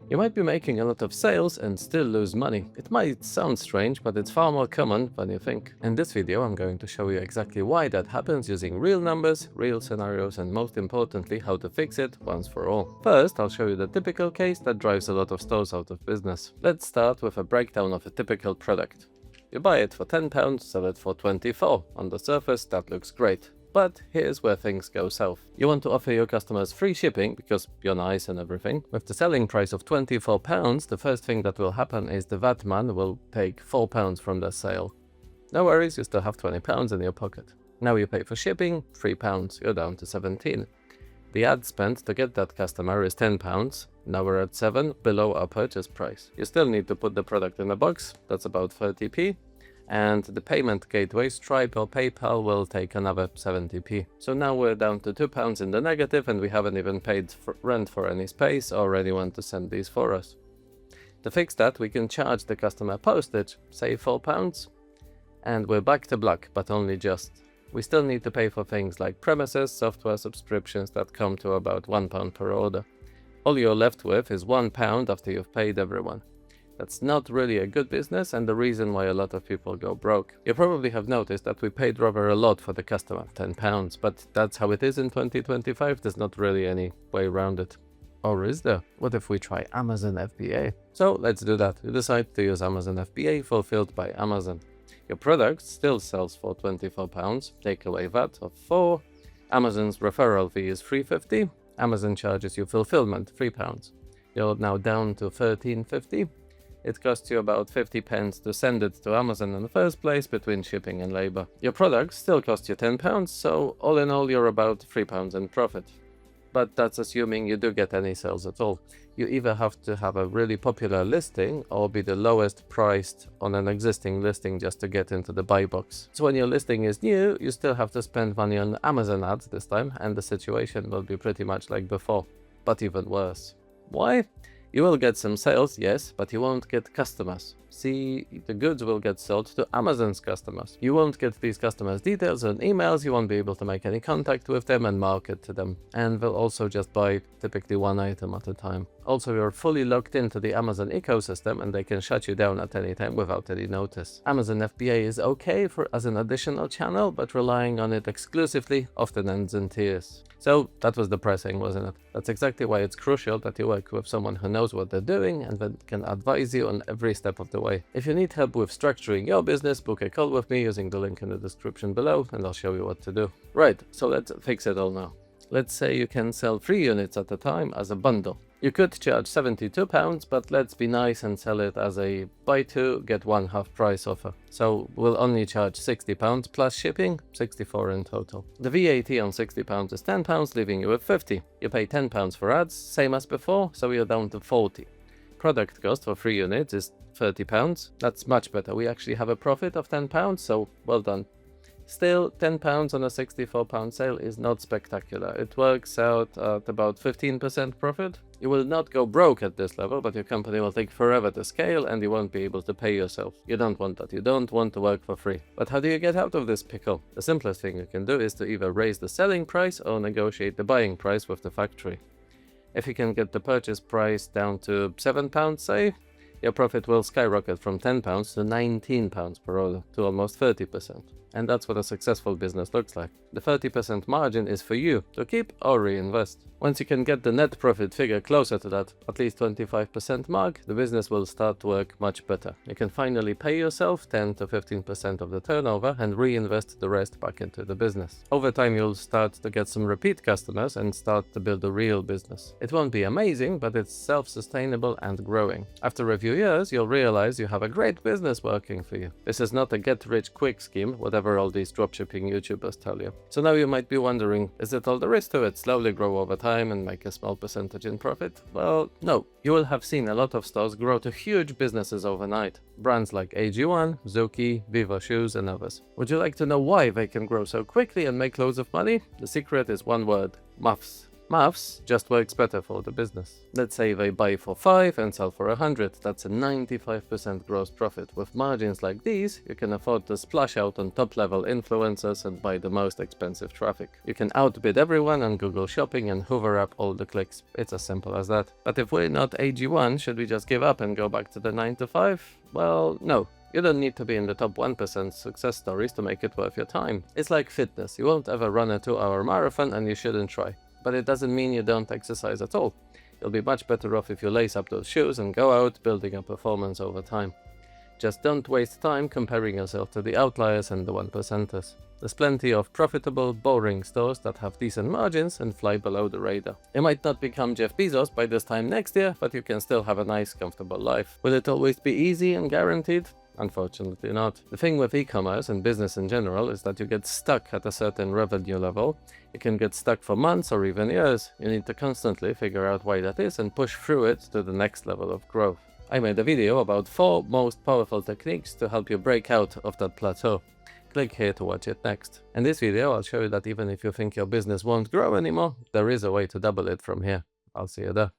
You might be making a lot of sales and still lose money. It might sound strange, but it's far more common than you think. In this video, I'm going to show you exactly why that happens using real numbers, real scenarios, and most importantly, how to fix it once for all. First, I'll show you the typical case that drives a lot of stores out of business. Let's start with a breakdown of a typical product. You buy it for £10, sell it for 24. On the surface, that looks great. But here's where things go south. You want to offer your customers free shipping because you're nice and everything. With the selling price of £24, the first thing that will happen is the VAT man will take £4 from the sale. No worries, you still have £20 in your pocket. Now you pay for shipping, £3, you're down to 17. The ad spent to get that customer is £10. Now we're at 7, below our purchase price. You still need to put the product in a box, that's about 30p. And the payment gateway, Stripe or PayPal, will take another 70p. So now we're down to £2 in the negative, and we haven't even paid for rent for any space or anyone to send these for us. To fix that, we can charge the customer postage, say £4, and we're back to black, but only just. We still need to pay for things like premises, software subscriptions that come to about £1 per order. All you're left with is £1 after you've paid everyone. That's not really a good business and the reason why a lot of people go broke. You probably have noticed that we paid rather a lot for the customer, £10, but that's how it is in 2025, there's not really any way around it. Or is there? What if we try Amazon FBA? So let's do that. You decide to use Amazon FBA fulfilled by Amazon. Your product still sells for £24, take away VAT of 4, Amazon's referral fee is £3.50, Amazon charges you fulfillment £3. You're now down to £13.50. It costs you about 50 pence to send it to Amazon in the first place between shipping and labor. Your product still costs you £10, so all in all you're about £3 in profit. But that's assuming you do get any sales at all. You either have to have a really popular listing or be the lowest priced on an existing listing just to get into the buy box. So when your listing is new, you still have to spend money on Amazon ads this time, and the situation will be pretty much like before, but even worse. Why? You will get some sales, yes, but you won't get customers. See, the goods will get sold to Amazon's customers. You won't get these customers' details and emails, you won't be able to make any contact with them and market to them. And they'll also just buy typically one item at a time. Also, you're fully locked into the Amazon ecosystem and they can shut you down at any time without any notice. Amazon FBA is okay as an additional channel, but relying on it exclusively often ends in tears. So that was depressing, wasn't it? That's exactly why it's crucial that you work with someone who knows what they're doing and that can advise you on every step of the way. If you need help with structuring your business, book a call with me using the link in the description below and I'll show you what to do. Right, so let's fix it all now. Let's say you can sell 3 units at a time as a bundle. You could charge £72, but let's be nice and sell it as a buy 2, get 1 half price offer. So we'll only charge £60 plus shipping, 64 in total. The VAT on £60 is £10, leaving you with 50. You pay £10 for ads, same as before, so you're down to 40. Product cost for 3 units is £30. That's much better. We actually have a profit of £10, so well done. Still, £10 on a £64 sale is not spectacular. It works out at about 15% profit. You will not go broke at this level, but your company will take forever to scale and you won't be able to pay yourself. You don't want that. You don't want to work for free. But how do you get out of this pickle? The simplest thing you can do is to either raise the selling price or negotiate the buying price with the factory. If you can get the purchase price down to £7, say, your profit will skyrocket from £10 to £19 per order, to almost 30%. And that's what a successful business looks like. The 30% margin is for you to keep or reinvest. Once you can get the net profit figure closer to that, at least 25% mark, the business will start to work much better. You can finally pay yourself 10 to 15% of the turnover and reinvest the rest back into the business. Over time, you'll start to get some repeat customers and start to build a real business. It won't be amazing, but it's self-sustainable and growing. After a few years, you'll realize you have a great business working for you. This is not a get-rich-quick scheme, whatever all these dropshipping YouTubers tell you. So now you might be wondering, is it all there is to it? Slowly grow over time and make a small percentage in profit? Well, no. You will have seen a lot of stores grow to huge businesses overnight. Brands like AG1, Zuki, Vivo Shoes and others. Would you like to know why they can grow so quickly and make loads of money? The secret is one word: maths. Maths just works better for the business. Let's say they buy for 5 and sell for 100, that's a 95% gross profit. With margins like these, you can afford to splash out on top-level influencers and buy the most expensive traffic. You can outbid everyone on Google Shopping and hoover up all the clicks. It's as simple as that. But if we're not AG1, should we just give up and go back to the 9 to 5? Well, no. You don't need to be in the top 1% success stories to make it worth your time. It's like fitness. You won't ever run a 2-hour marathon and you shouldn't try. But it doesn't mean you don't exercise at all. You'll be much better off if you lace up those shoes and go out building a performance over time. Just don't waste time comparing yourself to the outliers and the 1%ers. There's plenty of profitable, boring stores that have decent margins and fly below the radar. You might not become Jeff Bezos by this time next year, but you can still have a nice, comfortable life. Will it always be easy and guaranteed? Unfortunately not. The thing with e-commerce and business in general is that you get stuck at a certain revenue level. You can get stuck for months or even years. You need to constantly figure out why that is and push through it to the next level of growth. I made a video about 4 most powerful techniques to help you break out of that plateau. Click here to watch it next. In this video, I'll show you that even if you think your business won't grow anymore, there is a way to double it from here. I'll see you there.